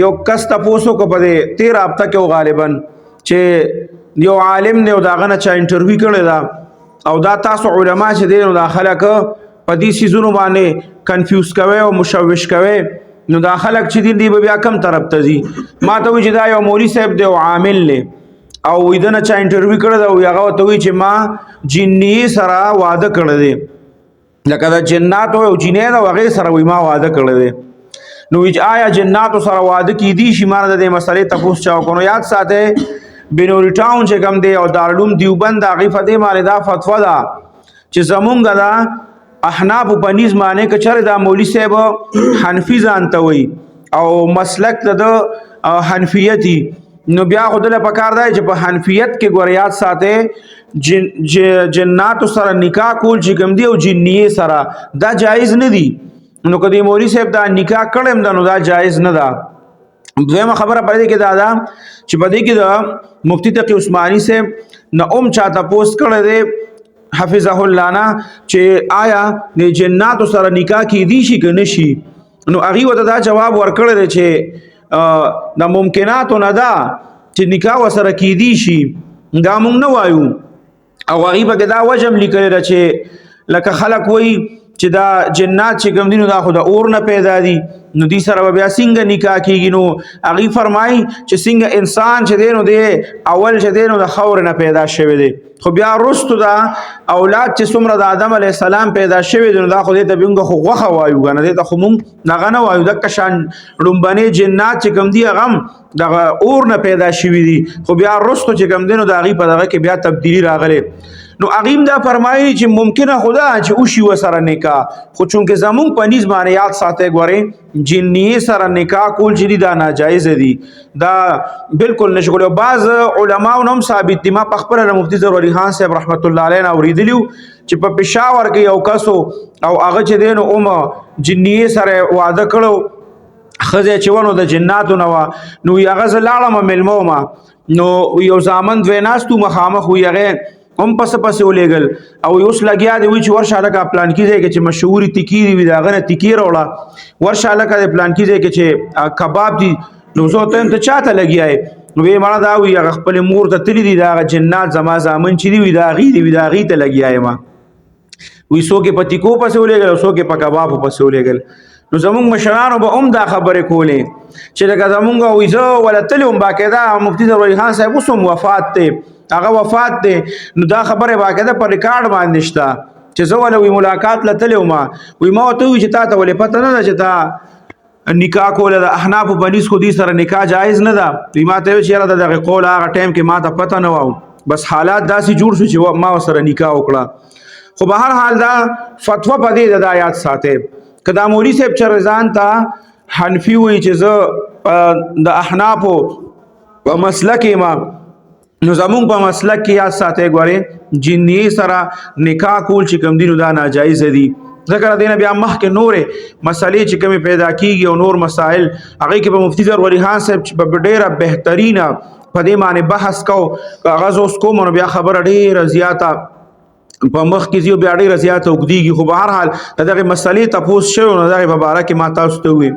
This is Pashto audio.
یو کس تاسو کو پدې تیر هفته کې غالبا چې یو عالم نه داغه نه چا انټرویو کړی دا او دا تاسو علما چې دین داخله ک په دې سيزونو باندې کنفیوز کوي او مشوش کوي نو دا خلک چې دی بیا کم طرف ته ځي ما ته وی چې دا یو مولوی صاحب دی او عامل له او ویدنه چا انټرویو کړی دا او هغه ته وی چې ما جنی سره وعده کړی دی لکه دا جنات او جنې دا وغه سره وی ما وعده کړی دی نو وی آیا جنات سره وعده کی دي شي مار د مسلې تاسو چا کو نو یاد ساته بنوري ټاون چې کم دی او دارالعلوم دیوبند هغه فدې مال دا فتوا دا چې زمونږ دا احناف په نيز معنی کچره دا مولوی صاحب حنفی ځانته وي او مسلک د حنفیتی نو بیا خدله پکار دی چې په حنفیت کې ګوریات ساته جنات سره نکاح کول چې کوم دی او جنیه سره دا جایز نه دی نو کدی مولوی صاحب دا نکاح کړم دا نو دا جایز نه ده دویمه خبره پدې کې دا چې پدې کې دا مفتی تقی عثماني صاحب نه چاته پوسټ کړی دی حفظه الله نه چې آیا د جنات سره نکاح کې دي شي که نشي نو هغه وته دا جواب ورکړی دی چې د ممکنات نه ده چې نکاح وسره کې دي شي دا مونږ نه وایو او هغه به دا وجم لیکلی ده چې لکه خلک وایي چې دا جنات چې کوم دینو دا خو د اور نه پیدا دي نو دې سره بیا څنګه نکاح کیږي نو هغه فرمایي چې څنګه انسان چې دینو دی اول چې دینو د خور نه پیدا شوی دی خو بیا رستو دا اولاد چې څومره د آدم علی السلام پیدا شوی دی نو دا خو دې ته بینګه خو غوخه وایو غنه دې ته خو مونږ نه غنه وایو د کشان لومبنه جنات چې کوم دی غم دغه اور نه پیدا شوی دی خو بیا رستو چې کوم دینو دا غي په دغه کې بیا تبدیلی راغله نو اغیم دا فرمایي چې ممکنه خدا چې او شی وسره نکاح خو چونکه زمون پنيز باندې یاد ساته غوري جنی سره نکاح کول چې دا ناجایز دي دا بالکل نشغله بعض علما هم ثابت دي ما خپل مفتی ضروري خان صاحب رحمت الله علیه اوریدلیو چې په پېښور کې یو کسو او هغه چې دین جنی سره وعده کړو خزه چې ونه د جناتو نو یغه زلاړه ملمو ما نو یو زامن دویناستو مخامخ ویغه هم پس ولېګل او اوس لګیا دی چې ورشه لکه پلان کیږي چې مشهوري تکيري وي دا غنه تکیر وړه ورشه لکه پلان کیږي چې کباب دي نو زه ته چاته لګیای نو به مړه دا وي خپل مور ته تللی دي دا جنات زما زامن چې دی وي دا غي ته لګیای ما وي سوګه پتی کو پس ولېګل سوګه په کباب پس ولېګل نو زمونږ مشرانو به دا خبره کولې چې لکه زمونږ وېزه ولا تلوم باقاعده مفتی ضروري خان صاحب وسم وفات ته هغه وفات دی نو دا خبره باقاعده پر ریکارډ باندې شته چې زه ولې ملاقات لته ما وي ما ته وی چې تا ولې پته نه چې تا نکاح کول د احناف په نس خو دې سره نکاح جایز نه ده وی ما ته چې دغه قول هغه ټایم کې ما ته پته نه و بس حالات داسې جوړ شو چې ما سره نکاح وکړه خو به هر حال دا فتوا پدې د آیات ساته کدا مولوی صاحب چرزان تا حنفی وی چې زه د احناف په مسلک ما نو زمون په مسلک کې یا ساته غوري جنی سره نکاح کول چې کوم دینو دا ناجایز دي ذکر دینه بیا مخ کې نورې مسلې چې کوم پیدا کیږي او نور مسائل هغه کې په مفتی ضروري خان صاحب په ډیره بهترینه په دې معنی بحث کو کاغذ اوس کوم نو بیا خبر ډیره زیاته په مخ کې زیو بیا ډیره زیاته وګديږي خو به هر حال دغه مسلې تاسو شو نو دغه مبارک ما تاسو ته وي